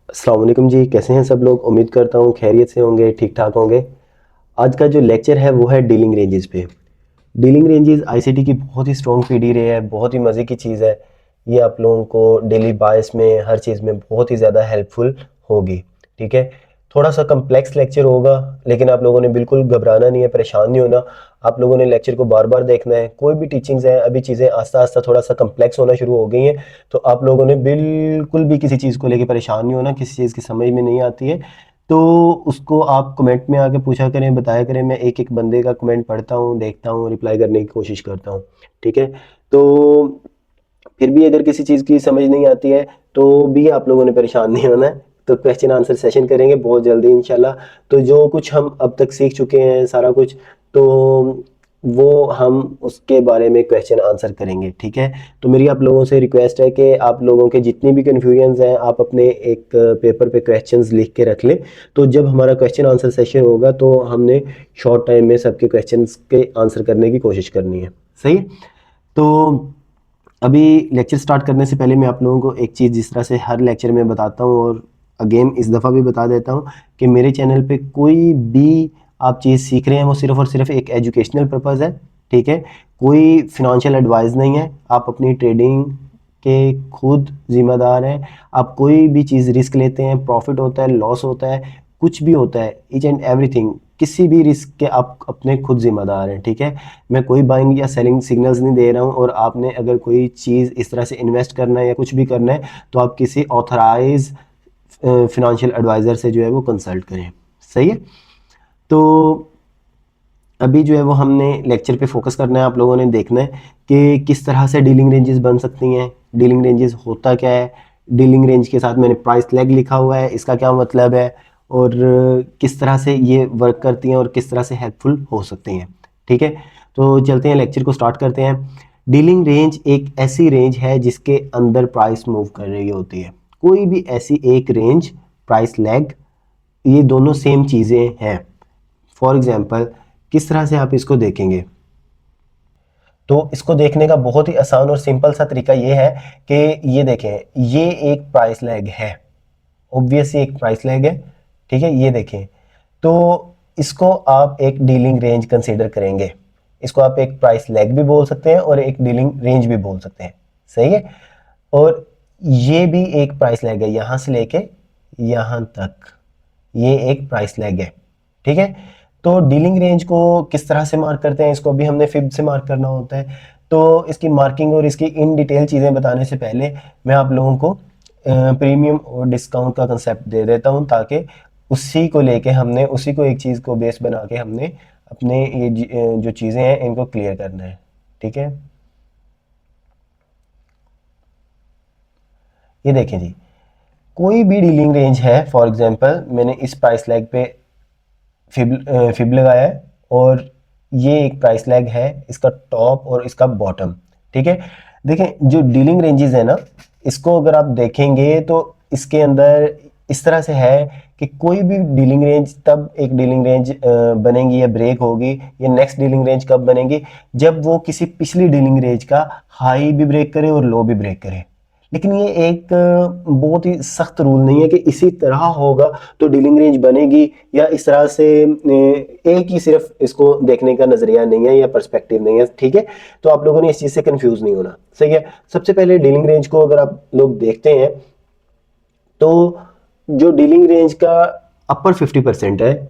अस्सलाम वालेकुम जी, कैसे हैं सब लोग। उम्मीद करता हूँ खैरियत से होंगे, ठीक ठाक होंगे। आज का जो लेक्चर है वो है डीलिंग रेंजेस पे। डीलिंग रेंजेस आईसीटी की बहुत ही स्ट्रॉन्ग पीडी रही है, बहुत ही मज़े की चीज़ है। ये आप लोगों को डेली बायस में हर चीज़ में बहुत ही ज़्यादा हेल्पफुल होगी। ठीक है, थोड़ा सा कम्प्लेक्स लेक्चर होगा, लेकिन आप लोगों ने बिल्कुल घबराना नहीं है, परेशान नहीं होना। आप लोगों ने लेक्चर को बार बार देखना है। कोई भी टीचिंग्स है, अभी चीज़ें आस्ता आस्ता थोड़ा सा कम्प्लेक्स होना शुरू हो गई हैं, तो आप लोगों ने बिल्कुल भी किसी चीज़ को लेकर परेशान नहीं होना। किसी चीज़ की समझ में नहीं आती है तो उसको आप कमेंट में आके पूछा करें, बताया करें। मैं एक एक बंदे का कमेंट पढ़ता हूँ, देखता हूँ, रिप्लाई करने की कोशिश करता हूँ। ठीक है, तो फिर भी अगर किसी चीज़ की समझ नहीं आती है तो भी आप लोगों ने परेशान नहीं होना है। तो क्वेश्चन आंसर सेशन करेंगे बहुत जल्दी इंशाल्लाह। तो जो कुछ हम अब तक सीख चुके हैं सारा कुछ, तो वो हम उसके बारे में क्वेश्चन आंसर करेंगे। ठीक है, तो मेरी आप लोगों से रिक्वेस्ट है कि आप लोगों के जितनी भी कन्फ्यूजन्स हैं आप अपने एक पेपर पे क्वेश्चंस लिख के रख लें। तो जब हमारा क्वेश्चन आंसर सेशन होगा तो हमने शॉर्ट टाइम में सबके क्वेश्चंस के आंसर करने की कोशिश करनी है। सही है, तो अभी लेक्चर स्टार्ट करने से पहले मैं आप लोगों को एक चीज़ जिस तरह से हर लेक्चर में बताता हूँ और अगेन इस दफ़ा भी बता देता हूँ कि मेरे चैनल पे कोई भी आप चीज़ सीख रहे हैं वो सिर्फ़ और सिर्फ एक एजुकेशनल पर्पज़ है। ठीक है, कोई फिनंशियल एडवाइस नहीं है। आप अपनी ट्रेडिंग के खुद ज़िम्मेदार हैं। आप कोई भी चीज़ रिस्क लेते हैं, प्रॉफिट होता है, लॉस होता है, कुछ भी होता है, ईच एंड एवरीथिंग, किसी भी रिस्क के आप अपने खुद ज़िम्मेदार हैं। ठीक है, मैं कोई बाइंग या सेलिंग सिग्नल्स नहीं दे रहा हूँ। और आपने अगर कोई चीज़ इस तरह से इन्वेस्ट करना है या कुछ भी करना है तो आप किसी ऑथराइज फिनंशियल एडवाइज़र से जो है वो कंसल्ट करें। सही है, तो अभी जो है वो हमने लेक्चर पे फोकस करना है। आप लोगों ने देखना है कि किस तरह से डीलिंग रेंजेस बन सकती हैं, डीलिंग रेंजेस होता क्या है, डीलिंग रेंज के साथ मैंने प्राइस लैग लिखा हुआ है, इसका क्या मतलब है, और किस तरह से ये वर्क करती हैं और किस तरह से हेल्पफुल हो सकती हैं। ठीक है, तो चलते हैं लेक्चर को स्टार्ट करते हैं। डीलिंग रेंज एक ऐसी रेंज है जिसके अंदर प्राइस मूव कर रही होती है। कोई भी ऐसी एक रेंज, प्राइस लैग, ये दोनों सेम चीज़ें हैं। फॉर एग्जांपल किस तरह से आप इसको देखेंगे, तो इसको देखने का बहुत ही आसान और सिंपल सा तरीका ये है कि ये देखें, ये एक प्राइस लैग है, ऑब्वियसली एक प्राइस लैग है। ठीक है, ये देखें, तो इसको आप एक डीलिंग रेंज कंसीडर करेंगे। इसको आप एक प्राइस लैग भी बोल सकते हैं और एक डीलिंग रेंज भी बोल सकते हैं। सही है, और ये भी एक प्राइस लैग है, यहां से लेके यहां तक ये एक प्राइस लैग है। ठीक है, तो डीलिंग रेंज को किस तरह से मार्क करते हैं, इसको भी हमने फिब से मार्क करना होता है। तो इसकी मार्किंग और इसकी इन डिटेल चीज़ें बताने से पहले मैं आप लोगों को प्रीमियम और डिस्काउंट का कंसेप्ट दे देता हूं, ताकि उसी को लेके हमने उसी को एक चीज़ को बेस बना के हमने अपने ये जो चीज़ें हैं इनको क्लियर करना है। ठीक है, ये देखें जी, कोई भी डीलिंग रेंज है। फॉर एग्जांपल मैंने इस प्राइस लैग पे फिब लगाया है और ये एक प्राइस लैग है, इसका टॉप और इसका बॉटम। ठीक है, देखें जो डीलिंग रेंजेस है ना, इसको अगर आप देखेंगे तो इसके अंदर इस तरह से है कि कोई भी डीलिंग रेंज तब एक डीलिंग रेंज बनेगी या ब्रेक होगी, या नेक्स्ट डीलिंग रेंज कब बनेगी, जब वो किसी पिछली डीलिंग रेंज का हाई भी ब्रेक करे और लो भी ब्रेक करे। लेकिन ये एक बहुत ही सख्त रूल नहीं है कि इसी तरह होगा तो डीलिंग रेंज बनेगी, या इस तरह से एक ही सिर्फ इसको देखने का नजरिया नहीं है या पर्सपेक्टिव नहीं है। ठीक है, तो आप लोगों ने इस चीज से कंफ्यूज नहीं होना। सही है, सबसे पहले डीलिंग रेंज को अगर आप लोग देखते हैं तो जो डीलिंग रेंज का अपर 50% है,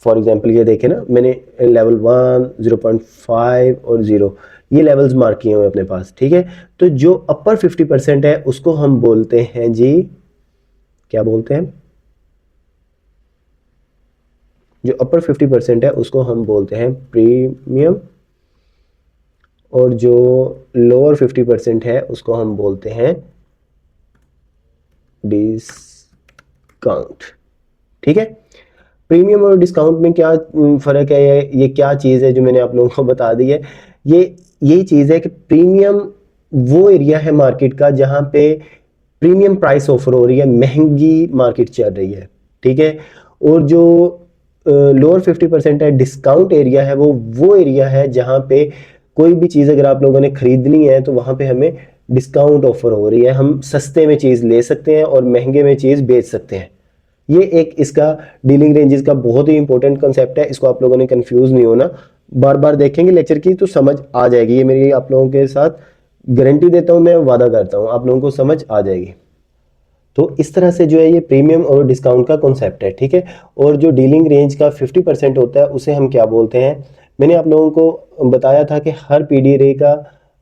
फॉर एग्जांपल ये देखें ना, मैंने लेवल 1, 0.5 और 0 ये लेवल्स मार्क किए हुए अपने पास। ठीक है, तो जो अपर 50% है उसको हम बोलते हैं जी, क्या बोलते हैं, जो अपर 50% है उसको हम बोलते हैं प्रीमियम, और जो लोअर 50% है उसको हम बोलते हैं डिस्काउंट। ठीक है, प्रीमियम और डिस्काउंट में क्या फ़र्क है, ये क्या चीज़ है जो मैंने आप लोगों को बता दी है। ये यही चीज़ है कि प्रीमियम वो एरिया है मार्केट का जहाँ पे प्रीमियम प्राइस ऑफर हो रही है, महंगी मार्केट चल रही है। ठीक है, और जो लोअर 50% है, डिस्काउंट एरिया है, वो एरिया है जहाँ पे कोई भी चीज़ अगर आप लोगों ने खरीदनी है तो वहाँ पे हमें डिस्काउंट ऑफर हो रही है, हम सस्ते में चीज़ ले सकते हैं और महंगे में चीज़ बेच सकते हैं। ये एक इसका डीलिंग रेंजेस का बहुत ही इंपॉर्टेंट कंसेप्ट है, इसको आप लोगों ने कंफ्यूज नहीं होना, बार बार देखेंगे लेक्चर की तो समझ आ जाएगी, ये मेरी आप लोगों के साथ गारंटी देता हूँ, मैं वादा करता हूँ आप लोगों को समझ आ जाएगी। तो इस तरह से जो है ये प्रीमियम और डिस्काउंट का कॉन्सेप्ट है, ठीक है। और जो डीलिंग रेंज का 50% होता है उसे हम क्या बोलते हैं, मैंने आप लोगों को बताया था कि हर पीडी रे का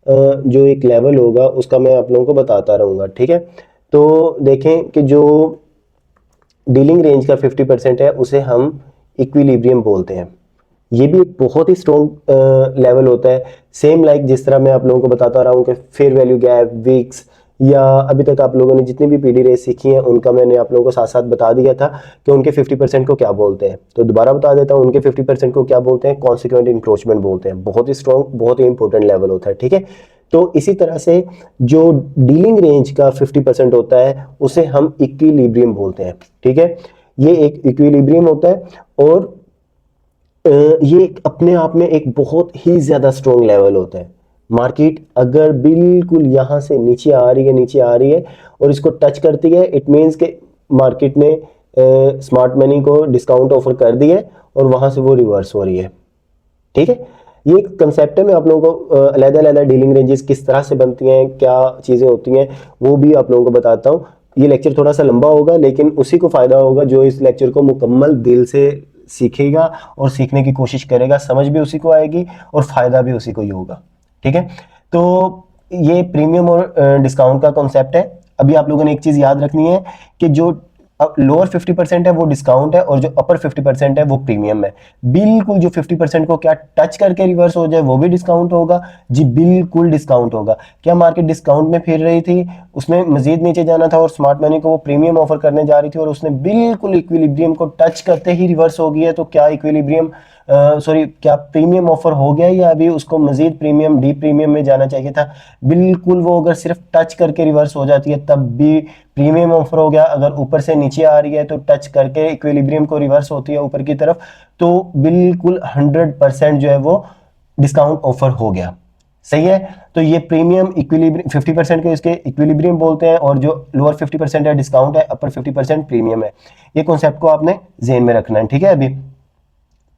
जो एक लेवल होगा उसका मैं आप लोगों को बताता रहूँगा, ठीक है। तो देखें कि जो डीलिंग रेंज का 50% है उसे हम इक्विलिब्रियम बोलते हैं। ये भी एक बहुत ही स्ट्रॉन्ग लेवल होता है, सेम लाइक जिस तरह मैं आप लोगों को बताता रहा हूँ कि फेयर वैल्यू गैप, विक्स, या अभी तक आप लोगों ने जितनी भी पीडी रेस सीखी हैं उनका मैंने आप लोगों को साथ साथ बता दिया था कि उनके 50% को क्या बोलते हैं। तो दोबारा बता देता हूँ, उनके 50% को क्या बोलते हैं, कॉन्सिक्वेंट इंक्रोचमेंट बोलते हैं। बहुत ही स्ट्रॉन्ग, बहुत ही इंपॉर्टेंट लेवल होता है, ठीक है। तो इसी तरह से जो डीलिंग रेंज का 50% होता है उसे हम इक्विलिब्रियम बोलते हैं, ठीक है। ये एक इक्विलिब्रियम होता है और ये अपने आप में एक बहुत ही ज्यादा स्ट्रॉन्ग लेवल होता है। मार्केट अगर बिल्कुल यहां से नीचे आ रही है, नीचे आ रही है और इसको टच करती है, इट मींस के मार्केट ने स्मार्ट मनी को डिस्काउंट ऑफर कर दिया है और वहां से वो रिवर्स हो रही है, ठीक है। ये कंसेप्ट है, मैं आप लोगों को अलग अलग डीलिंग रेंजेस किस तरह से बनती हैं, क्या चीजें होती हैं, वो भी आप लोगों को बताता हूँ। ये लेक्चर थोड़ा सा लंबा होगा लेकिन उसी को फायदा होगा जो इस लेक्चर को मुकम्मल दिल से सीखेगा और सीखने की कोशिश करेगा, समझ भी उसी को आएगी और फायदा भी उसी को ही होगा, ठीक है। तो ये प्रीमियम और डिस्काउंट का कॉन्सेप्ट है। अभी आप लोगों ने एक चीज याद रखनी है कि जो लोअर 50% है वो डिस्काउंट है और जो अपर 50% है वो प्रीमियम है। बिल्कुल जो 50% को क्या टच करके रिवर्स हो जाए वो भी डिस्काउंट होगा जी, बिल्कुल डिस्काउंट होगा। क्या मार्केट डिस्काउंट में फिर रही थी, उसमें मजीद नीचे जाना था और स्मार्ट मनी को वो प्रीमियम ऑफर करने जा रही थी और उसने बिल्कुल इक्विलिब्रियम को टच करते ही रिवर्स हो गया है, तो क्या इक्विलिब्रियम क्या प्रीमियम ऑफर हो गया या अभी उसको मजीद प्रीमियम, डी प्रीमियम में जाना चाहिए था। बिल्कुल वो अगर सिर्फ टच करके रिवर्स हो जाती है तब भी प्रीमियम ऑफर हो गया, अगर ऊपर से नीचे आ रही है तो टच करके इक्विलिब्रियम को रिवर्स होती है ऊपर की तरफ, तो बिल्कुल 100% जो है वो डिस्काउंट ऑफर हो गया, सही है। तो ये प्रीमियम इक्विलिब्रियम 50% को इसके इक्विलिब्रियम बोलते हैं और जो लोअर 50% है डिस्काउंट है, अपर 50% प्रीमियम है। ये कॉन्सेप्ट को आपने जेन में रखना है, ठीक है। अभी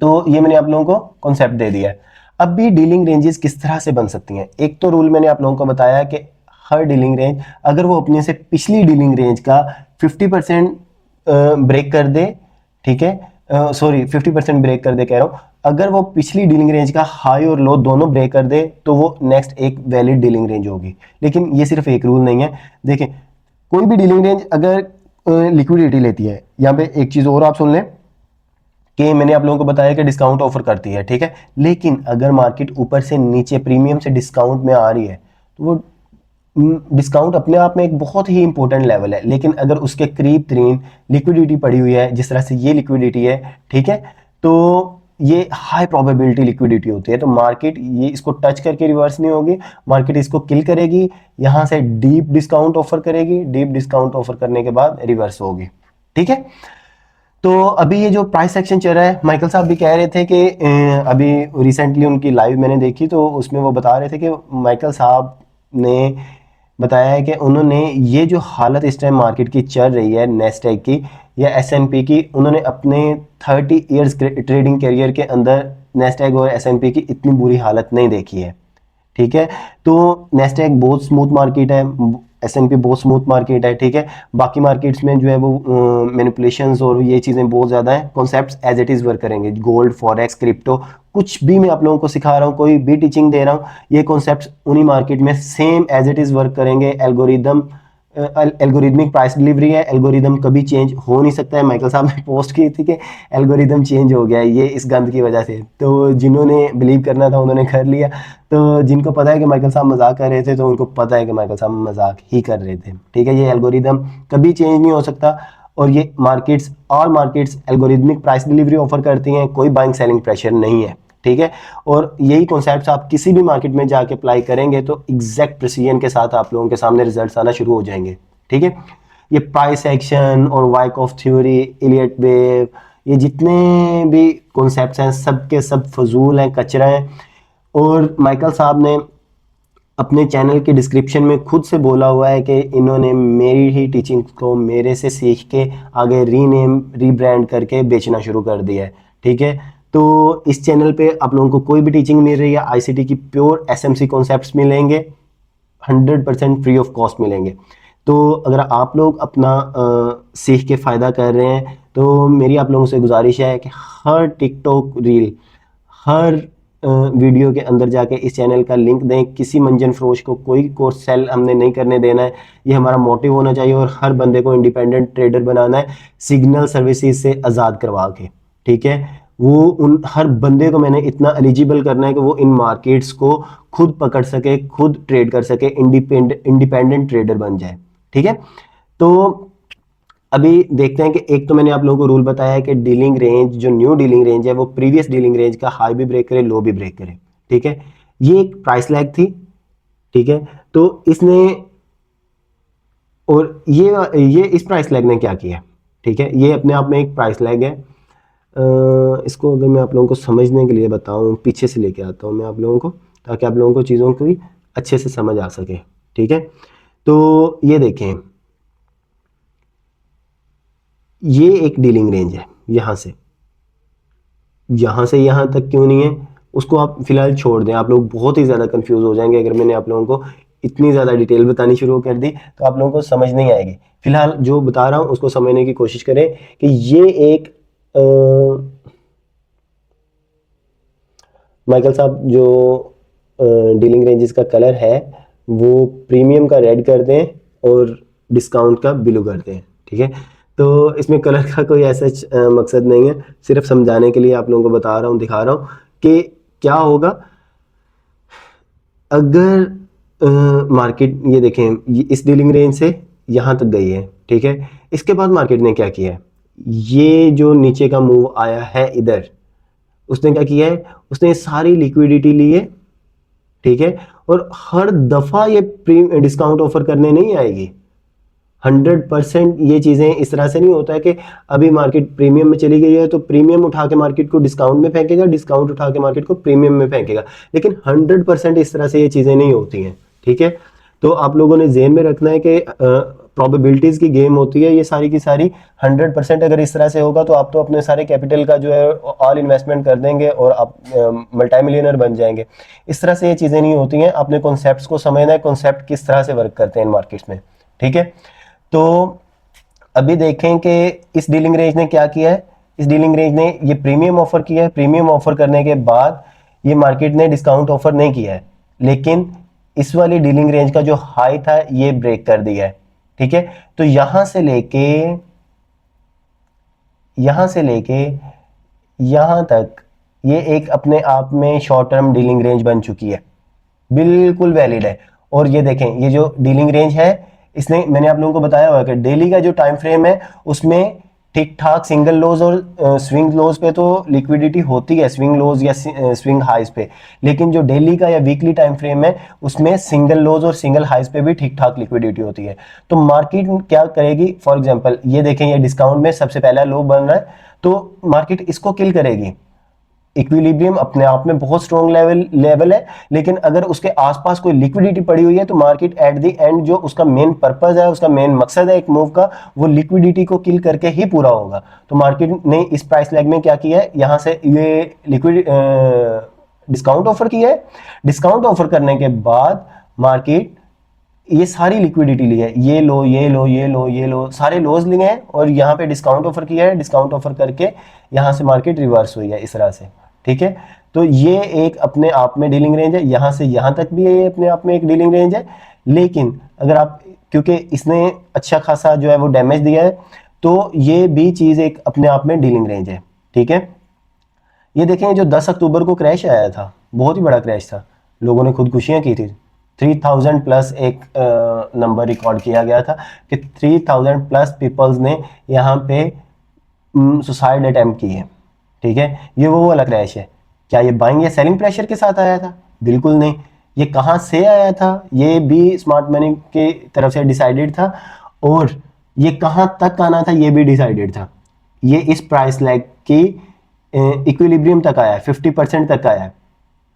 तो ये मैंने आप लोगों को कॉन्सेप्ट दे दिया है। अब भी डीलिंग रेंजेस किस तरह से बन सकती हैं, एक तो रूल मैंने आप लोगों को बताया कि हर डीलिंग रेंज अगर वो अपने से पिछली डीलिंग रेंज का 50% ब्रेक कर दे, ठीक है, सॉरी 50% ब्रेक कर दे कह रहा हूं, अगर वो पिछली डीलिंग रेंज का हाई और लो दोनों ब्रेक कर दे तो वो नेक्स्ट एक वैलिड डीलिंग रेंज होगी। लेकिन ये सिर्फ एक रूल नहीं है, देखें कोई भी डीलिंग रेंज अगर लिक्विडिटी लेती है, यहाँ पे एक चीज और आप सुन लें कि मैंने आप लोगों को बताया कि डिस्काउंट ऑफर करती है, ठीक है। लेकिन अगर मार्केट ऊपर से नीचे प्रीमियम से डिस्काउंट में आ रही है तो वो डिस्काउंट अपने आप में एक बहुत ही इंपॉर्टेंट लेवल है, लेकिन अगर उसके करीब तरीन लिक्विडिटी पड़ी हुई है जिस तरह से ये लिक्विडिटी है, ठीक है, तो ये हाई प्रोबेबिलिटी लिक्विडिटी होती है, तो मार्केट ये इसको टच करके रिवर्स नहीं होगी, मार्केट इसको किल करेगी, यहां से डीप डिस्काउंट ऑफर करेगी, डीप डिस्काउंट ऑफर करने के बाद रिवर्स होगी, ठीक है। तो अभी ये जो प्राइस एक्शन चल रहा है, माइकल साहब भी कह रहे थे कि अभी रिसेंटली उनकी लाइव मैंने देखी तो उसमें वो बता रहे थे कि माइकल साहब ने बताया है कि उन्होंने ये जो हालत इस टाइम मार्केट की चल रही है नेस्डैक की या एसएनपी की, उन्होंने अपने 30 इयर्स ट्रेडिंग करियर के अंदर नेस्डैक और एसएनपी की इतनी बुरी हालत नहीं देखी है, ठीक है। तो नेस्डैक बहुत स्मूथ मार्केट है, एसएनपी बहुत स्मूथ मार्केट है, ठीक है। बाकी मार्केट्स में जो है वो मैनिपुलेशंस और ये चीज़ें बहुत ज़्यादा हैं, concepts as it is work करेंगे, गोल्ड, फॉरेक्स, क्रिप्टो, कुछ भी मैं आप लोगों को सिखा रहा हूँ, कोई भी टीचिंग दे रहा हूँ, ये कॉन्सेप्ट्स उन्हीं मार्केट में same as it is work करेंगे। एल्गोरिदम एल्गोरिदमिक प्राइस डिलीवरी है, एल्गोरिदम कभी चेंज हो नहीं सकता है। माइकल साहब ने पोस्ट की थी कि एल्गोरिदम चेंज हो गया है ये इस गंद की वजह से, तो जिन्होंने बिलीव करना था उन्होंने कर लिया, तो जिनको पता है कि माइकल साहब मजाक कर रहे थे तो उनको पता है कि माइकल साहब मजाक ही कर रहे थे, ठीक है। ये एल्गोरिदम कभी चेंज नहीं हो सकता और ये markets, all markets algorithmic price delivery offer करती हैं, कोई बाइंग सेलिंग प्रेशर नहीं है, ठीक है। और यही कॉन्सेप्ट्स आप किसी भी मार्केट में जाके अप्लाई करेंगे तो एग्जैक्ट प्रिसीजन के साथ आप लोगों के सामने रिजल्ट्स आना शुरू हो जाएंगे, ठीक है। ये प्राइस एक्शन और वाइकॉफ थ्योरी, इलियट वेव, ये जितने भी कॉन्सेप्ट्स हैं सब के सब फजूल हैं, कचरा हैं। और माइकल साहब ने अपने चैनल के डिस्क्रिप्शन में खुद से बोला हुआ है कि इन्होंने मेरी ही टीचिंग को मेरे से सीख के आगे रीनेम रीब्रांड करके बेचना शुरू कर दिया है। ठीक है, तो इस चैनल पे आप लोगों को कोई भी टीचिंग मिल रही है, आईसीटी की प्योर एसएमसी कॉन्सेप्ट्स मिलेंगे, 100% फ्री ऑफ कॉस्ट मिलेंगे। तो अगर आप लोग अपना सीख के फ़ायदा कर रहे हैं तो मेरी आप लोगों से गुजारिश है कि हर टिकटॉक रील, हर वीडियो के अंदर जाके इस चैनल का लिंक दें। किसी मंजन फरोश को कोई कोर्स सेल हमने नहीं करने देना है, ये हमारा मोटिव होना चाहिए। और हर बंदे को इंडिपेंडेंट ट्रेडर बनाना है, सिग्नल सर्विसेज से आज़ाद करवा के। ठीक है, वो उन हर बंदे को मैंने इतना एलिजिबल करना है कि वो इन मार्केट्स को खुद पकड़ सके, खुद ट्रेड कर सके, इंडिपेंडेंट ट्रेडर बन जाए। ठीक है, तो अभी देखते हैं कि एक तो मैंने आप लोगों को रूल बताया है कि डीलिंग रेंज, जो न्यू डीलिंग रेंज है वो प्रीवियस डीलिंग रेंज का हाई भी ब्रेक करे, लो भी ब्रेक करे। ठीक है, ये एक प्राइस लैग थी। ठीक है, तो इसने, और ये इस प्राइस लैग ने क्या किया। ठीक है, ये अपने आप में एक प्राइस लैग है। इसको अगर मैं आप लोगों को समझने के लिए बताऊं, पीछे से लेके आता हूं मैं आप लोगों को, ताकि आप लोगों को चीज़ों को भी अच्छे से समझ आ सके। ठीक है, तो ये देखें, ये एक डीलिंग रेंज है। यहाँ से यहाँ तक क्यों नहीं है उसको आप फिलहाल छोड़ दें, आप लोग बहुत ही ज़्यादा कंफ्यूज हो जाएंगे अगर मैंने आप लोगों को इतनी ज़्यादा डिटेल बतानी शुरू कर दी तो आप लोगों को समझ नहीं आएगी। फिलहाल जो बता रहा हूँ उसको समझने की कोशिश करें कि ये एक माइकल साहब, जो डीलिंग रेंजेस का कलर है वो प्रीमियम का रेड कर दें और डिस्काउंट का ब्लू कर दें। ठीक है, तो इसमें कलर का कोई ऐसा मकसद नहीं है, सिर्फ समझाने के लिए आप लोगों को बता रहा हूँ, दिखा रहा हूँ कि क्या होगा अगर मार्केट, ये देखें, ये इस डीलिंग रेंज से यहाँ तक गई है। ठीक है, इसके बाद मार्केट ने क्या किया है, ये जो नीचे का मूव आया है इधर, उसने क्या किया है, उसने सारी लिक्विडिटी ली है। ठीक है, और हर दफा ये डिस्काउंट ऑफर करने नहीं आएगी। 100% ये चीज़ें इस तरह से नहीं होता है कि अभी मार्केट प्रीमियम में चली गई है तो प्रीमियम उठा के मार्केट को डिस्काउंट में फेंकेगा, डिस्काउंट उठा के मार्केट को प्रीमियम में फेंकेगा, लेकिन 100% इस तरह से ये चीज़ें नहीं होती हैं। ठीक है, तो आप लोगों ने जेहन में रखना है कि प्रोबेबिलिटीज़ की गेम होती है ये सारी की सारी। 100% अगर इस तरह से होगा तो आप तो अपने सारे कैपिटल का जो है ऑल इन्वेस्टमेंट कर देंगे और आप मल्टी मिलियनर बन जाएंगे। इस तरह से ये चीज़ें नहीं होती हैं, आपने कॉन्सेप्ट्स को समझना है, कॉन्सेप्ट किस तरह से वर्क करते हैं इन मार्केट्स में। ठीक है, तो अभी देखें कि इस डीलिंग रेंज ने क्या किया है। इस डीलिंग रेंज ने ये प्रीमियम ऑफर किया है, प्रीमियम ऑफर करने के बाद ये मार्केट ने डिस्काउंट ऑफर नहीं किया है, लेकिन इस वाली डीलिंग रेंज का जो हाई था ये ब्रेक कर दिया है। ठीक है, तो यहां से लेके यहां तक ये एक अपने आप में शॉर्ट टर्म डीलिंग रेंज बन चुकी है, बिल्कुल वैलिड है। और ये देखें, ये जो डीलिंग रेंज है, इसने, मैंने आप लोगों को बताया हुआ है कि डेली का जो टाइम फ्रेम है उसमें ठीक ठाक सिंगल लोज और स्विंग लोज पे तो लिक्विडिटी होती है, स्विंग लोज या स्विंग हाइज पे, लेकिन जो डेली का या वीकली टाइम फ्रेम है उसमें सिंगल लोज और सिंगल हाइज पे भी ठीक ठाक लिक्विडिटी होती है। तो मार्केट क्या करेगी, फॉर एग्जांपल ये देखें, ये डिस्काउंट में सबसे पहला लो बन रहा है तो मार्केट इसको किल करेगी। इक्विलिब्रियम अपने आप में बहुत स्ट्रॉन्ग लेवल है, लेकिन अगर उसके आसपास कोई लिक्विडिटी पड़ी हुई है तो मार्केट एट द एंड जो उसका मेन पर्पस है, उसका मेन मकसद है एक मूव का, वो लिक्विडिटी को किल करके ही पूरा होगा। तो मार्केट ने इस प्राइस लैग में क्या किया है, यहां से ये लिक्विड डिस्काउंट ऑफर किया है। डिस्काउंट ऑफर करने के बाद मार्केट ये सारी लिक्विडिटी ली है, ये लो ये लो ये लो ये लो, सारे लोज लिए हैं और यहाँ पे डिस्काउंट ऑफर किया है। डिस्काउंट ऑफर करके यहाँ से मार्केट रिवर्स हुई है इस तरह से। ठीक है, तो ये एक अपने आप में डीलिंग रेंज है, यहाँ से यहाँ तक भी ये अपने आप में एक डीलिंग रेंज है। लेकिन अगर आप, क्योंकि इसने अच्छा खासा जो है वो डैमेज दिया है, तो ये भी चीज़ एक अपने आप में डीलिंग रेंज है। ठीक है, ये देखें, जो 10 अक्टूबर को क्रैश आया था, बहुत ही बड़ा क्रैश था, लोगों ने खुदकुशियाँ की थी। 3000 प्लस एक नंबर रिकॉर्ड किया गया था कि 3000 प्लस पीपल्स ने यहाँ पे सुसाइड अटेम्प्ट की है। ठीक है, ये वो वाला क्रैश है। क्या ये बाइंग या सेलिंग प्रेशर के साथ आया था? बिल्कुल नहीं। ये कहाँ से आया था? ये भी स्मार्ट मनी की तरफ से डिसाइडेड था, और ये कहाँ तक आना था ये भी डिसाइडेड था। ये इस प्राइस लैग की इक्विलिब्रियम तक आया है, 50% तक आया है।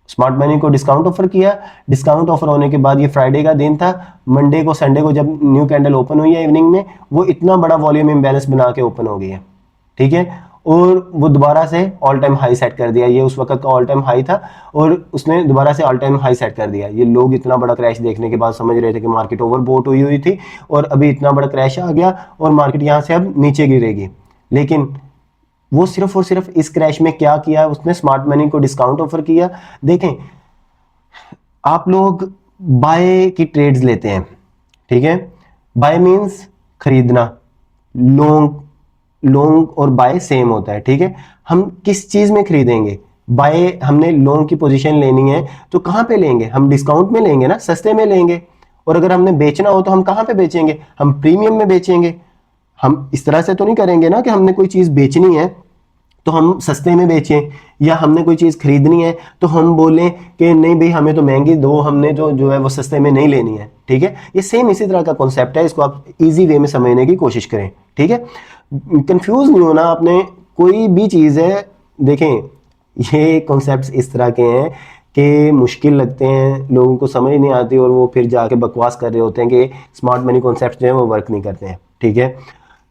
स्मार्ट मनी को डिस्काउंट ऑफर किया, डिस्काउंट ऑफर होने के बाद ये फ्राइडे का दिन था, मंडे को संडे को जब न्यू कैंडल ओपन हुई है इवनिंग में, वो इतना बड़ा वॉल्यूम इम्बैलेंस बना के ओपन हो गई है, ठीक है। और वो दोबारा से ऑल टाइम हाई सेट कर दिया, ये उस वक्त का ऑल टाइम हाई था और उसने दोबारा से ऑल टाइम हाई सेट कर दिया। ये लोग इतना बड़ा क्रैश देखने के बाद समझ रहे थे कि मार्केट ओवरबोट हुई थी और अभी इतना बड़ा क्रैश आ गया और मार्केट यहाँ से अब नीचे गिरेगी। लेकिन वो सिर्फ और सिर्फ इस क्रैश में क्या किया, उसने स्मार्ट मनी को डिस्काउंट ऑफर किया। देखें, आप लोग बाय की ट्रेड्स लेते हैं, ठीक है। बाय मींस खरीदना, लॉन्ग लॉन्ग और बाय सेम होता है, ठीक है। हम किस चीज में खरीदेंगे? बाय हमने लॉन्ग की पोजीशन लेनी है तो कहां पे लेंगे? हम डिस्काउंट में लेंगे ना, सस्ते में लेंगे। और अगर हमने बेचना हो तो हम कहां पे बेचेंगे? हम प्रीमियम में बेचेंगे। हम इस तरह से तो नहीं करेंगे ना कि हमने कोई चीज बेचनी है तो हम सस्ते में बेचें, या हमने कोई चीज़ खरीदनी है तो हम बोलें कि नहीं भाई हमें तो महंगी दो, हमने जो है वो सस्ते में नहीं लेनी है, ठीक है। ये सेम इसी तरह का कॉन्सेप्ट है, इसको आप इजी वे में समझने की कोशिश करें, ठीक है। कंफ्यूज नहीं होना आपने, कोई भी चीज़ है। देखें, ये कॉन्सेप्ट्स इस तरह के हैं कि मुश्किल लगते हैं, लोगों को समझ नहीं आती और वो फिर जाके बकवास कर रहे होते हैं कि स्मार्ट मनी कॉन्सेप्ट जो है वो वर्क नहीं करते हैं, ठीक है।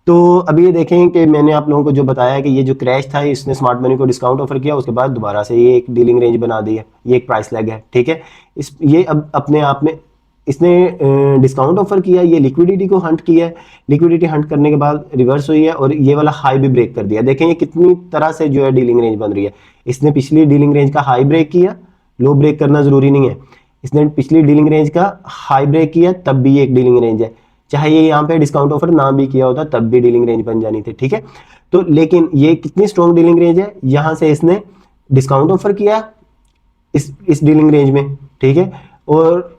तो अभी ये देखें कि मैंने आप लोगों को जो बताया कि ये जो क्रैश था इसने स्मार्ट मनी को डिस्काउंट ऑफर किया, उसके बाद दोबारा से ये एक डीलिंग रेंज बना दी है, ये एक प्राइस लैग है, ठीक है। ये अब अपने आप में इसने डिस्काउंट ऑफर किया, ये लिक्विडिटी को हंट किया है, लिक्विडिटी हंट करने के बाद रिवर्स हुई है और ये वाला हाई भी ब्रेक कर दिया। देखें ये कितनी तरह से जो है डीलिंग रेंज बन रही है। इसने पिछली डीलिंग रेंज का हाई ब्रेक किया, लो ब्रेक करना जरूरी नहीं है, इसने पिछली डीलिंग रेंज का हाई ब्रेक किया तब भी ये एक डीलिंग रेंज है। चाहे ये यहाँ पे डिस्काउंट ऑफर ना भी किया होता तब भी डीलिंग रेंज बन जानी थी, ठीक है। तो लेकिन ये कितनी स्ट्रॉन्ग डीलिंग रेंज है, यहां से इसने डिस्काउंट ऑफर किया इस डीलिंग रेंज में, ठीक है, और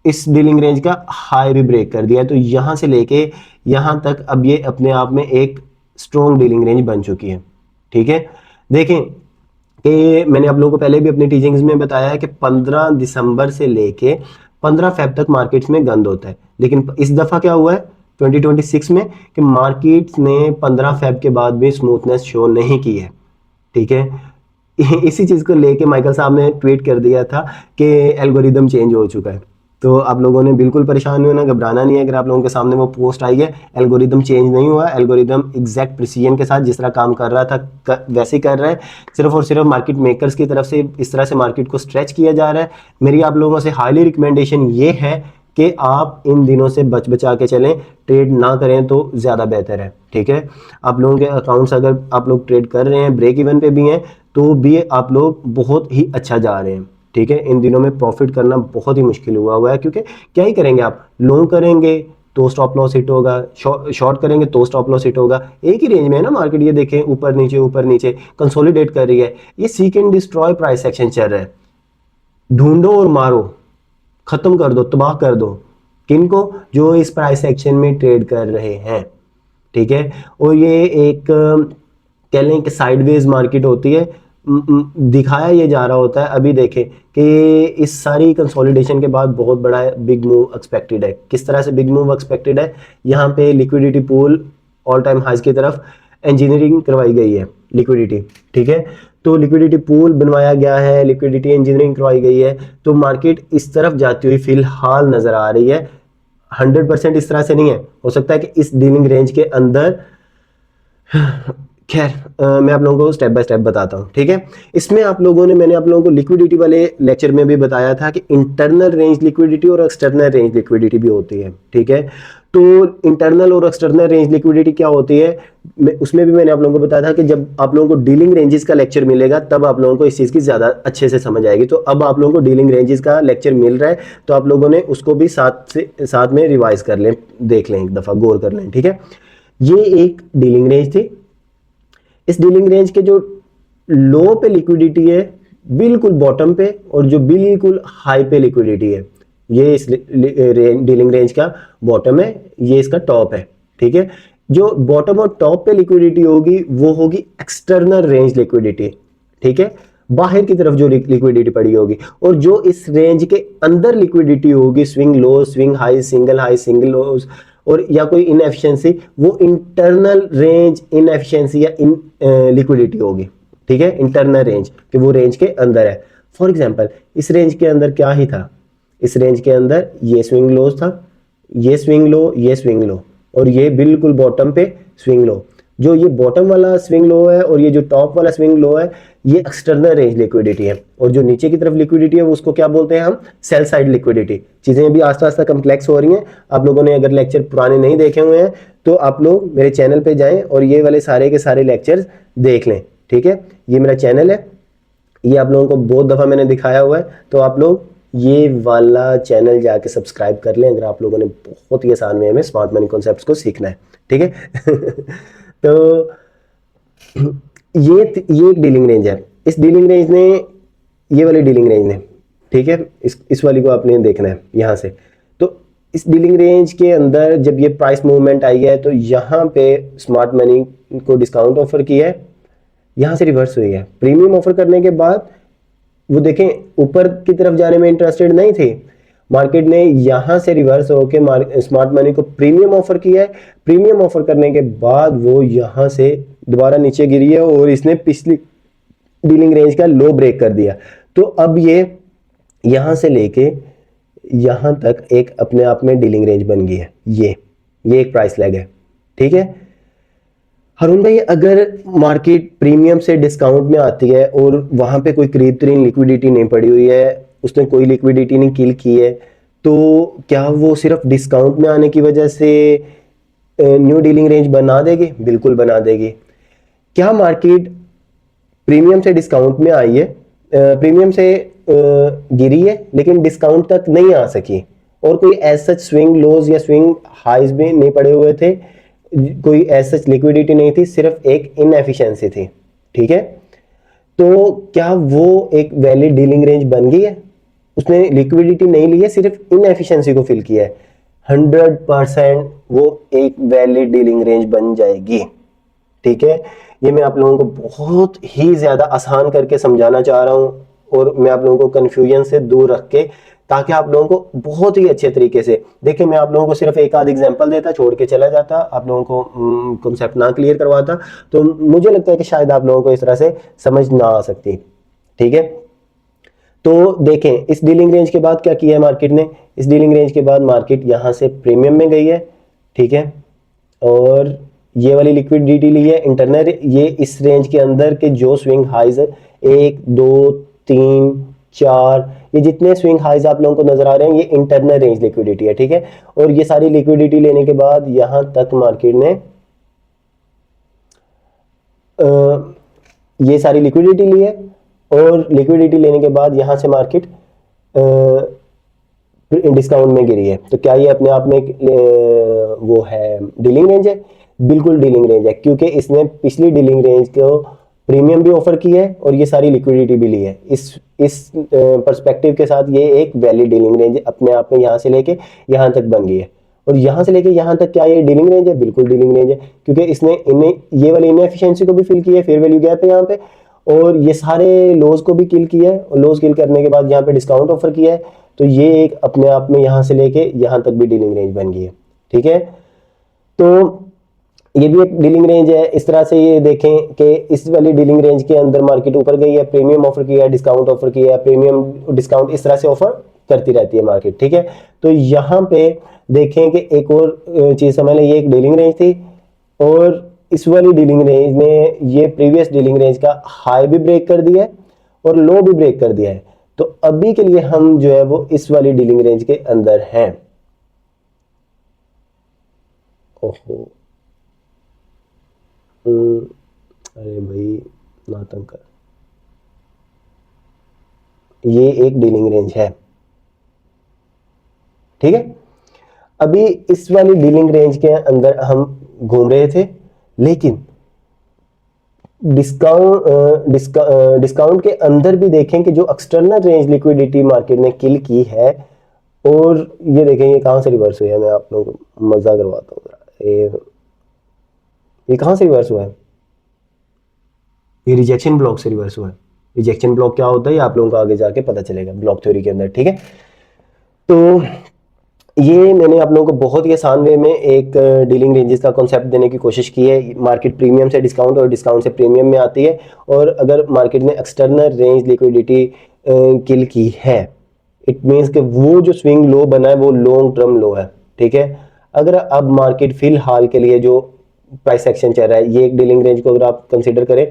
इस डीलिंग रेंज का हाई भी ब्रेक कर दिया। तो यहां से लेके यहां तक अब ये अपने आप में एक स्ट्रॉन्ग डीलिंग रेंज बन चुकी है, ठीक है। देखें कि मैंने आप लोगों को पहले भी अपनी टीचिंग्स में बताया है कि 15 दिसंबर से लेके 15 फेब तक मार्केट्स में गंद होता है, लेकिन इस दफा क्या हुआ है 2026 में कि मार्केट्स ने 15 फेब के बाद भी स्मूथनेस शो नहीं की है, ठीक है। इसी चीज को लेके माइकल साहब ने ट्वीट कर दिया था कि एल्गोरिदम चेंज हो चुका है। तो आप लोगों ने बिल्कुल परेशान नहीं होना, घबराना नहीं है। अगर आप लोगों के सामने वो पोस्ट आई है, एल्गोरिदम चेंज नहीं हुआ, एल्गोरिदम एग्जैक्ट प्रिसीजन के साथ जिस तरह काम कर रहा था वैसे ही कर रहा है। सिर्फ और सिर्फ मार्केट मेकर्स की तरफ से इस तरह से मार्केट को स्ट्रेच किया जा रहा है। मेरी आप लोगों से हाईली रिकमेंडेशन ये है कि आप इन दिनों से बच बचा के चलें, ट्रेड ना करें तो ज़्यादा बेहतर है, ठीक है। आप लोगों के अकाउंट्स अगर आप लोग ट्रेड कर रहे हैं, ब्रेक इवन पे भी हैं, तो भी आप लोग बहुत ही अच्छा जा रहे हैं, ठीक है। इन दिनों में प्रॉफिट करना बहुत ही मुश्किल हुआ है, क्योंकि क्या ही करेंगे आप, लॉन्ग करेंगे तो स्टॉप लॉस हिट होगा, शॉर्ट करेंगे तो स्टॉप लॉस हिट होगा। एक ही रेंज में है ना मार्केट, ये देखें ऊपर नीचे कंसोलिडेट कर रही है। ये seek and destroy price action चल रहा है, ढूंढो और मारो, खत्म कर दो, तबाह कर दो किनको? जो इस प्राइस एक्शन में ट्रेड कर रहे हैं, ठीक है। और ये एक कह लें कि साइडवेज मार्केट होती है, दिखाया ये जा रहा होता है। अभी देखें कि इस सारी कंसोलिडेशन के बाद बहुत बड़ा बिग मूव एक्सपेक्टेड है। किस तरह से बिग मूव एक्सपेक्टेड है? यहाँ पे liquidity pool all time highs की तरफ इंजीनियरिंग करवाई गई है, लिक्विडिटी, ठीक है। तो लिक्विडिटी पूल बनवाया गया है, लिक्विडिटी इंजीनियरिंग करवाई गई है, तो मार्केट इस तरफ जाती हुई फिलहाल नजर आ रही है। 100% इस तरह से नहीं है, हो सकता है कि इस डीलिंग रेंज के अंदर, खैर मैं आप लोगों को स्टेप बाय स्टेप बताता हूं, ठीक है। इसमें मैंने आप लोगों को लिक्विडिटी वाले लेक्चर में भी बताया था कि इंटरनल रेंज लिक्विडिटी और एक्सटर्नल रेंज लिक्विडिटी भी होती है, ठीक है। तो इंटरनल और एक्सटर्नल रेंज लिक्विडिटी क्या होती है, उसमें भी मैंने आप लोगों को बताया था कि जब आप लोगों को डीलिंग रेंजेस का लेक्चर मिलेगा तब आप लोगों को इस चीज़ की ज़्यादा अच्छे से समझ आएगी। तो अब आप लोगों को डीलिंग रेंजेस का लेक्चर मिल रहा है, तो आप लोगों ने उसको भी साथ में रिवाइज कर लें, देख लें, एक दफ़ा गौर कर लें, ठीक है। ये एक डीलिंग रेंज थी। इस डीलिंग रेंज के जो लो पे लिक्विडिटी है बिल्कुल बॉटम पे, और जो बिल्कुल हाई पे लिक्विडिटी है, ये इस डीलिंग रेंज का बॉटम है, ये इसका टॉप है, ठीक है। जो बॉटम और टॉप पे लिक्विडिटी होगी वो होगी एक्सटर्नल रेंज लिक्विडिटी, ठीक है, बाहर की तरफ जो लिक्विडिटी पड़ी होगी। और जो इस रेंज के अंदर लिक्विडिटी होगी, swing low, swing high, single lows, और या कोई इनएफिशिएंसी, वो इंटरनल रेंज इनएफिशिएंसी या इन लिक्विडिटी होगी, ठीक है, इंटरनल रेंज कि वो रेंज के अंदर है। फॉर एग्जांपल इस रेंज के अंदर क्या ही था, इस रेंज के अंदर ये स्विंग लोज था, ये स्विंग लो, ये स्विंग लो, और ये बिल्कुल बॉटम पे स्विंग लो। जो ये बॉटम वाला स्विंग लो है और ये जो टॉप वाला स्विंग लो है, ये एक्सटर्नल रेंज लिक्विडिटी है, और जो नीचे की तरफ लिक्विडिटी है वो उसको क्या बोलते हैं हम, सेल साइड लिक्विडिटी। चीजें अभी आस्ते आस्ते कम्प्लेक्स हो रही हैं। आप लोगों ने अगर लेक्चर पुराने नहीं देखे हुए हैं तो आप लोग मेरे चैनल पे जाएं और ये वाले सारे के सारे लेक्चर्स देख लें, ठीक है। ये मेरा चैनल है, ये आप लोगों को बहुत दफ़ा मैंने दिखाया हुआ है, तो आप लोग ये वाला चैनल जाके सब्सक्राइब कर लें अगर आप लोगों ने बहुत ही आसान वे में स्मार्ट मनी कॉन्सेप्ट्स को सीखना है, ठीक है। तो ये एक डीलिंग रेंज है। इस डीलिंग रेंज ने, ये वाली डीलिंग रेंज ने, ठीक है, इस वाली को आपने देखना है यहाँ से। तो इस डीलिंग रेंज के अंदर जब ये प्राइस मूवमेंट आई है तो यहाँ पे स्मार्ट मनी को डिस्काउंट ऑफर किया है, यहाँ से रिवर्स हुई है। प्रीमियम ऑफर करने के बाद वो देखें ऊपर की तरफ जाने में इंटरेस्टेड नहीं थी, मार्केट ने यहाँ से रिवर्स होकर स्मार्ट मनी को प्रीमियम ऑफर किया है। प्रीमियम ऑफर करने के बाद वो यहाँ से दोबारा नीचे गिरी है और इसने पिछली डीलिंग रेंज का लो ब्रेक कर दिया। तो अब ये यहाँ से लेके यहाँ तक एक अपने आप में डीलिंग रेंज बन गई है। ये एक प्राइस लैग है, ठीक है। हरुण भाई, अगर मार्केट प्रीमियम से डिस्काउंट में आती है और वहां पे कोई करीब तरीन लिक्विडिटी नहीं पड़ी हुई है, उसने कोई लिक्विडिटी नहीं किल की है, तो क्या वो सिर्फ डिस्काउंट में आने की वजह से न्यू डीलिंग रेंज बना देगी? बिल्कुल बना देगी। क्या मार्केट प्रीमियम से डिस्काउंट में आई है, प्रीमियम से गिरी है लेकिन डिस्काउंट तक नहीं आ सकी, और कोई एज सच स्विंग लोज या स्विंग हाइज भी नहीं पड़े हुए थे, कोई एज सच लिक्विडिटी नहीं थी, सिर्फ एक इनएफिशिएंसी थी, ठीक है। तो क्या वो एक वैलिड डीलिंग रेंज बन गई है? उसने लिक्विडिटी नहीं ली है, सिर्फ इनएफिशिएंसी को फिल किया है। 100% वो एक वैलिड डीलिंग रेंज बन जाएगी, ठीक है। ये मैं आप लोगों को बहुत ही ज्यादा आसान करके समझाना चाह रहा हूं और मैं आप लोगों को कंफ्यूजन से दूर रख के, ताकि आप लोगों को बहुत ही अच्छे तरीके से देखिए। मैं आप लोगों को सिर्फ एक आध एग्जांपल देता, छोड़ के चला जाता, आप लोगों को कॉन्सेप्ट ना क्लियर करवाता, तो मुझे लगता है कि शायद आप लोगों को इस तरह से समझ ना आ सकती, ठीक है। तो देखें इस डीलिंग रेंज के बाद क्या किया है मार्केट ने। इस डीलिंग रेंज के बाद मार्केट यहां से प्रीमियम में गई है, ठीक है, और ये वाली लिक्विडिटी ली है इंटरनल। ये इस रेंज के अंदर के जो स्विंग हाइज है 1 2 3 4, ये जितने स्विंग हाइज आप लोगों को नजर आ रहे हैं ये इंटरनल रेंज लिक्विडिटी है, ठीक है। और ये सारी लिक्विडिटी लेने के बाद यहां तक मार्केट ने ये सारी लिक्विडिटी ली है, और लिक्विडिटी लेने के बाद यहां से मार्केट डिस्काउंट में गिरी है। तो क्या ये अपने आप में वो है डीलिंग रेंज है? बिल्कुल डीलिंग रेंज है, क्योंकि इसने पिछली डीलिंग रेंज को प्रीमियम भी ऑफर की है और ये सारी लिक्विडिटी भी ली है। इस पर्सपेक्टिव के साथ ये एक वैलिड डीलिंग रेंज अपने आप में यहाँ से लेके यहाँ तक बन गई है। और यहाँ से लेके यहाँ तक क्या ये डीलिंग रेंज है? बिल्कुल डीलिंग रेंज है, क्योंकि इसने इन्हें ये वाली इनएफिशिएंसी को भी फिल किया है, फेयर वैल्यू गैप है यहाँ पे, और ये सारे लोज को भी किल किया है, और लोज किल करने के बाद यहाँ पे डिस्काउंट ऑफर किया है। तो ये एक अपने आप में यहाँ से लेके यहाँ तक भी डीलिंग रेंज बन गई है, ठीक है। तो ये भी एक डीलिंग रेंज है। इस तरह से ये देखें कि इस वाली डीलिंग रेंज के अंदर मार्केट ऊपर गई है, प्रीमियम ऑफर किया है, डिस्काउंट ऑफर किया है, प्रीमियम डिस्काउंट इस तरह से ऑफर करती रहती है मार्केट, ठीक है। तो यहाँ पे देखें कि एक और चीज समझ लें, ये एक डीलिंग रेंज थी और इस वाली डीलिंग रेंज ने ये प्रीवियस डीलिंग रेंज का हाई भी ब्रेक कर दिया है और लो भी ब्रेक कर दिया है। तो अभी के लिए हम जो है वो इस वाली डीलिंग रेंज के अंदर हैं। ओहो, अरे भाई ना तंग कर, ये एक डीलिंग रेंज है, ठीक है। अभी इस वाली डीलिंग रेंज के अंदर हम घूम रहे थे, लेकिन डिस्काउंट के अंदर भी देखें कि जो एक्सटर्नल रेंज लिक्विडिटी मार्केट ने किल की है, और ये देखें ये कहां से रिवर्स हुई है। मैं आप लोगों को मजा करवाता हूँ, ये कहां से रिवर्स हुआ है? ये रिजेक्शन ब्लॉक से रिवर्स हुआ है। रिजेक्शन ब्लॉक क्या होता है ये आप लोगों को आगे जाके पता चलेगा ब्लॉक थ्योरी के अंदर, ठीक है। तो ये मैंने आप लोगों को बहुत ही आसान वे में एक डीलिंग रेंजेस का कॉन्सेप्ट देने की कोशिश की है। मार्केट प्रीमियम से डिस्काउंट और डिस्काउंट से प्रीमियम में आती है, और अगर मार्केट ने एक्सटर्नल रेंज लिक्विडिटी किल की है। इट मीन्स कि वो जो स्विंग लो बना है वो लॉन्ग टर्म लो है, ठीक है। अगर अब मार्केट फिलहाल के लिए जो प्राइस एक्शन चल रहा है, ये एक डीलिंग रेंज को अगर आप कंसिडर करें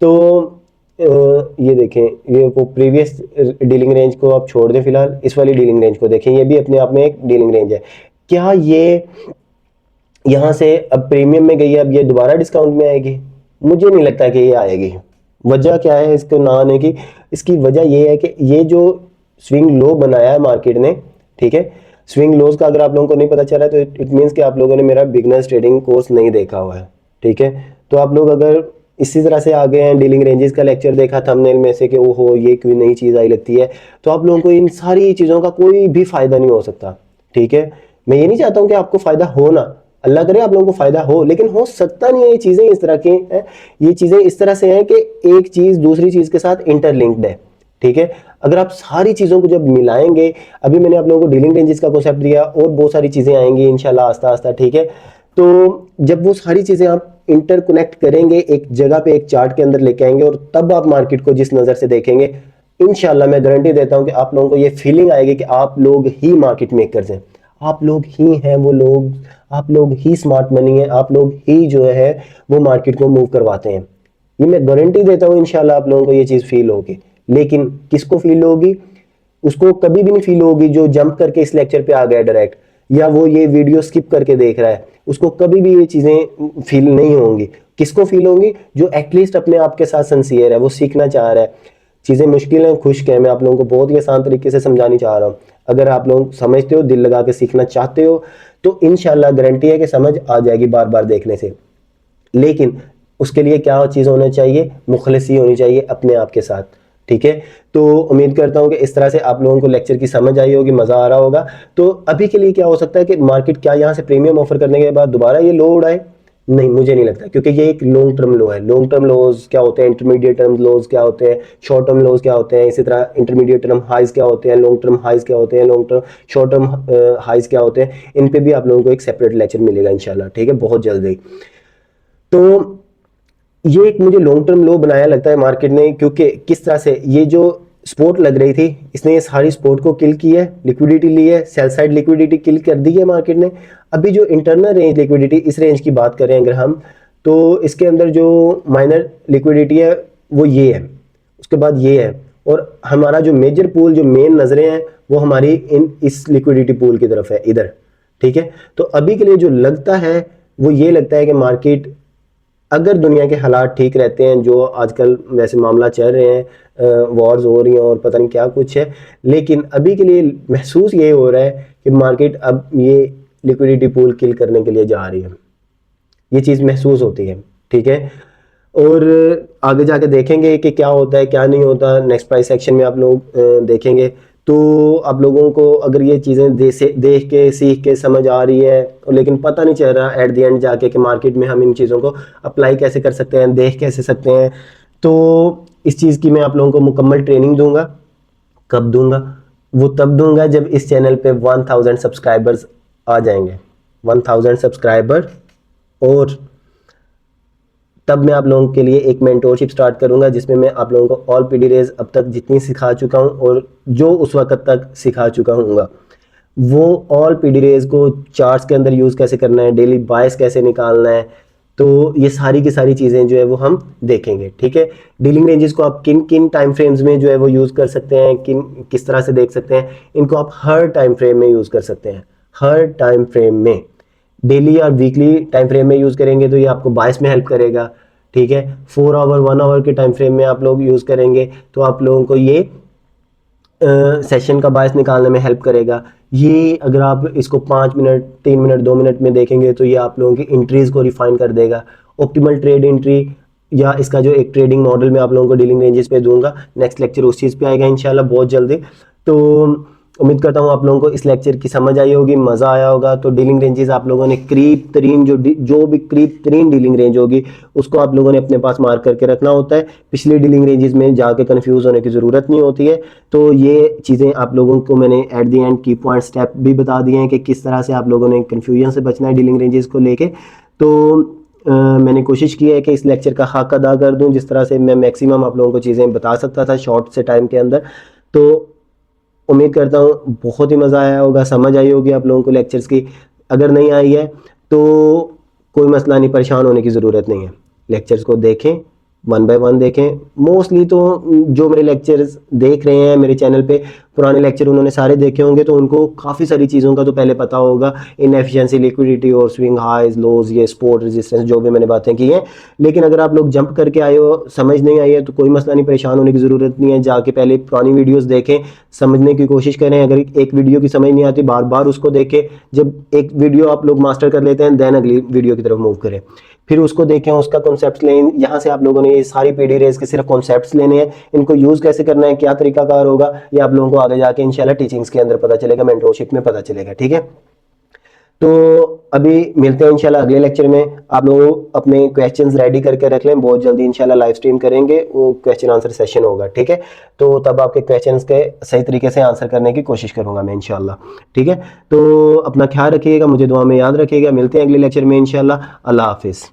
तो ये देखें, ये वो प्रीवियस डीलिंग रेंज को आप छोड़ दें, फिलहाल इस वाली डीलिंग रेंज को देखें, ये भी अपने आप में एक डीलिंग रेंज है। क्या ये यहाँ से अब प्रीमियम में गई है, अब ये दोबारा डिस्काउंट में आएगी? मुझे नहीं लगता कि ये आएगी। वजह क्या है इसको ना आने की? इसकी वजह ये है कि ये जो स्विंग लो बनाया है मार्केट ने, ठीक है, स्विंग लोज का अगर आप लोगों को नहीं पता चला तो इट मीन्स कि आप लोगों ने मेरा बिगनर्स ट्रेडिंग कोर्स नहीं देखा हुआ है, ठीक है। तो आप लोग अगर इसी तरह से आ गए हैं, डीलिंग रेंजेस का लेक्चर देखा थंबनेल में से कि ओहो ये कोई नई चीज़ आई लगती है, तो आप लोगों को इन सारी चीज़ों का कोई भी फायदा नहीं हो सकता, ठीक है। मैं ये नहीं चाहता हूँ कि आपको फायदा हो ना, अल्लाह करे आप लोगों को फायदा हो, लेकिन हो सकता नहीं है। ये चीजें इस तरह की हैं, ये चीजें इस तरह से हैं कि एक चीज दूसरी चीज के साथ इंटरलिंक्ड है, ठीक है। अगर आप सारी चीजों को जब मिलाएंगे, अभी मैंने आप लोगों को डीलिंग रेंजेस का कॉन्सेप्ट दिया और बहुत सारी चीजें आएंगी इंशाल्लाह आस्ता आस्ता, ठीक है। तो जब वो सारी चीजें आप इंटरकनेक्ट करेंगे, एक जगह पे एक चार्ट के अंदर लेके आएंगे और तब आप मार्केट को जिस नजर से देखेंगे, इंशाल्लाह मैं गारंटी देता हूं कि आप लोगों को ये फीलिंग आएगी कि आप लोग ही मार्केट मेकर्स हैं, आप लोग ही हैं वो लोग, आप लोग ही स्मार्ट मनी है, आप लोग ही जो है वो मार्केट को मूव करवाते हैं। ये मैं गारंटी देता हूं इंशाल्लाह आप लोगों को ये चीज फील होगी। लेकिन किसको फील होगी? उसको कभी भी नहीं फील होगी जो जंप करके इस लेक्चर पे आ गया डायरेक्ट, या वो ये वीडियो स्किप करके देख रहा है, उसको कभी भी ये चीजें फील नहीं होंगी। किसको फील होंगी? जो एटलीस्ट अपने आप के साथ सिंसियर है, वो सीखना चाह रहा है। चीजें मुश्किल हैं, खुश्क है, मैं आप लोगों को बहुत ही आसान तरीके से समझानी चाह रहा हूँ। अगर आप लोग समझते हो, दिल लगा के सीखना चाहते हो, तो इंशाल्लाह गारंटी है कि समझ आ जाएगी बार बार देखने से। लेकिन उसके लिए क्या चीज़ होना चाहिए? मुखलिसी होनी चाहिए अपने आप के साथ, ठीक है। तो उम्मीद करता हूँ कि इस तरह से आप लोगों को लेक्चर की समझ आई होगी, मज़ा आ रहा होगा। तो अभी के लिए क्या हो सकता है कि मार्केट क्या यहाँ से प्रीमियम ऑफर करने के बाद दोबारा ये लो उड़ाए? नहीं, मुझे नहीं लगता, क्योंकि ये एक लॉन्ग टर्म लो है। लॉन्ग टर्म लोज क्या होते हैं, इंटरमीडिएट टर्म लोज क्या होते हैं, शॉर्ट टर्म लोज क्या होते हैं, इसी तरह इंटरमीडिएट टर्म हाइज क्या होते हैं, लॉन्ग टर्म हाइज क्या होते हैं, long term short term highs क्या होते हैं। इन पे भी आप लोगों को एक सेपरेट लेक्चर मिलेगा इंशाल्लाह, ठीक है, बहुत जल्दी। तो ये एक मुझे लॉन्ग टर्म लो बनाया लगता है मार्केट ने, क्योंकि किस तरह से ये जो सपोर्ट लग रही थी, इसने ये सारी सपोर्ट को किल की है, लिक्विडिटी ली है, सेल साइड लिक्विडिटी किल कर दी है मार्केट ने। अभी जो इंटरनल रेंज लिक्विडिटी, इस रेंज की बात करें अगर हम, तो इसके अंदर जो माइनर लिक्विडिटी है वो ये है, उसके बाद ये है, और हमारा जो मेजर पूल, जो मेन नजरें हैं वो हमारी इन इस लिक्विडिटी पूल की तरफ है इधर, ठीक है। तो अभी के लिए जो लगता है वो ये लगता है कि मार्केट, अगर दुनिया के हालात ठीक रहते हैं, जो आजकल वैसे मामला चल रहे हैं, वॉर्स हो रही हैं और पता नहीं क्या कुछ है, लेकिन अभी के लिए महसूस ये हो रहा है कि मार्केट अब ये लिक्विडिटी पूल किल करने के लिए जा रही है। ये चीज़ महसूस होती है, ठीक है। और आगे जाके देखेंगे कि क्या होता है क्या नहीं होता, नेक्स्ट प्राइस सेक्शन में आप लोग देखेंगे। तो आप लोगों को अगर ये चीज़ें देख के सीख के समझ आ रही है, और लेकिन पता नहीं चल रहा एट द एंड जाके कि मार्केट में हम इन चीज़ों को अप्लाई कैसे कर सकते हैं, देख कैसे सकते हैं, तो इस चीज़ की मैं आप लोगों को मुकम्मल ट्रेनिंग दूंगा। कब दूंगा? वो तब दूंगा जब इस चैनल पे 1000 सब्सक्राइबर्स आ जाएंगे, 1000 सब्सक्राइबर, और तब मैं आप लोगों के लिए एक मेंटोरशिप स्टार्ट करूंगा, जिसमें मैं आप लोगों को ऑल पीडी रेज अब तक जितनी सिखा चुका हूं और जो उस वक्त तक सिखा चुका हूँगा, वो ऑल पीडी रेज को चार्ट्स के अंदर यूज़ कैसे करना है, डेली बायस कैसे निकालना है, तो ये सारी की सारी चीज़ें जो है वो हम देखेंगे, ठीक है। डीलिंग रेंजेस को आप किन किन टाइम फ्रेम्स में जो है वो यूज़ कर सकते हैं, किस तरह से देख सकते हैं, इनको आप हर टाइम फ्रेम में यूज़ कर सकते हैं, हर टाइम फ्रेम में। डेली और वीकली टाइम फ्रेम में यूज़ करेंगे तो ये आपको बायस में हेल्प करेगा, ठीक है। 4 आवर 1 आवर के टाइम फ्रेम में आप लोग यूज़ करेंगे तो आप लोगों को ये सेशन का बायस निकालने में हेल्प करेगा। ये अगर आप इसको 5 मिनट 3 मिनट 2 मिनट में देखेंगे तो ये आप लोगों की एंट्रीज को रिफाइन कर देगा। ऑप्टिमल ट्रेड एंट्री, या इसका जो एक ट्रेडिंग मॉडल मैं आप लोगों को डीलिंग रेंजेस पे दूंगा, नेक्स्ट लेक्चर उस चीज़ पे आएगा इंशाल्लाह बहुत जल्दी। तो उम्मीद करता हूँ आप लोगों को इस लेक्चर की समझ आई होगी, मज़ा आया होगा। तो डीलिंग रेंजेस आप लोगों ने करीब तरीन जो भी करीब तरीन डीलिंग रेंज होगी उसको आप लोगों ने अपने पास मार्क करके रखना होता है। पिछली डीलिंग रेंजेस में जाके कंफ्यूज होने की ज़रूरत नहीं होती है। तो ये चीज़ें आप लोगों को मैंने एट द एंड की पॉइंट स्टेप भी बता दिए हैं कि किस तरह से आप लोगों ने कन्फ्यूजन से बचना है डीलिंग रेंजेस को लेके। तो मैंने कोशिश की है कि इस लेक्चर का हक अदा कर दूं, जिस तरह से मैं मैक्सिमम आप लोगों को चीज़ें बता सकता था शॉर्ट से टाइम के अंदर। तो उम्मीद करता हूँ बहुत ही मज़ा आया होगा, समझ आई होगी आप लोगों को लेक्चर्स की। अगर नहीं आई है तो कोई मसला नहीं, परेशान होने की ज़रूरत नहीं है। लेक्चर्स को देखें, वन बाय वन देखें। मोस्टली तो जो मेरे लेक्चर्स देख रहे हैं मेरे चैनल पे, पुराने लेक्चर उन्होंने सारे देखे होंगे, तो उनको काफ़ी सारी चीज़ों का तो पहले पता होगा। इनएफिशिएंसी, लिक्विडिटी और स्विंग हाइज लोज, ये सपोर्ट रेजिस्टेंस, जो भी मैंने बातें की हैं। लेकिन अगर आप लोग जंप करके आए हो, समझ नहीं आई है, तो कोई मसला नहीं, परेशान होने की ज़रूरत नहीं है। जाके पहले पुरानी वीडियोज़ देखें, समझने की कोशिश करें। अगर एक वीडियो की समझ नहीं आती, बार बार उसको देखें। जब एक वीडियो आप लोग मास्टर कर लेते हैं, देन अगली वीडियो की तरफ मूव करें, फिर उसको देखें, उसका कॉन्सेप्ट लें। यहाँ से आप लोगों ने ये सारी पीडी रेज के सिर्फ कॉन्सेप्ट्स लेने हैं, इनको यूज़ कैसे करना है, क्या तरीकाकार होगा, ये आप लोगों को आगे जाके इंशाल्लाह टीचिंग्स के अंदर पता चलेगा, मेंटरशिप में पता चलेगा। ठीक है, तो अभी मिलते हैं इंशाल्लाह अगले लेक्चर में। आप लोग अपने क्वेश्चंस रेडी करके रख लें, बहुत जल्दी इंशाल्लाह लाइव स्ट्रीम करेंगे, वो क्वेश्चन आंसर सेशन होगा। ठीक है, तो तब आपके क्वेश्चंस के सही तरीके से आंसर करने की कोशिश करूंगा मैं इंशाल्लाह। ठीक है, तो अपना ख्याल रखिएगा, मुझे दुआ में याद रखिएगा। मिलते हैं अगले लेक्चर में इंशाल्लाह। अल्लाह हाफिज़।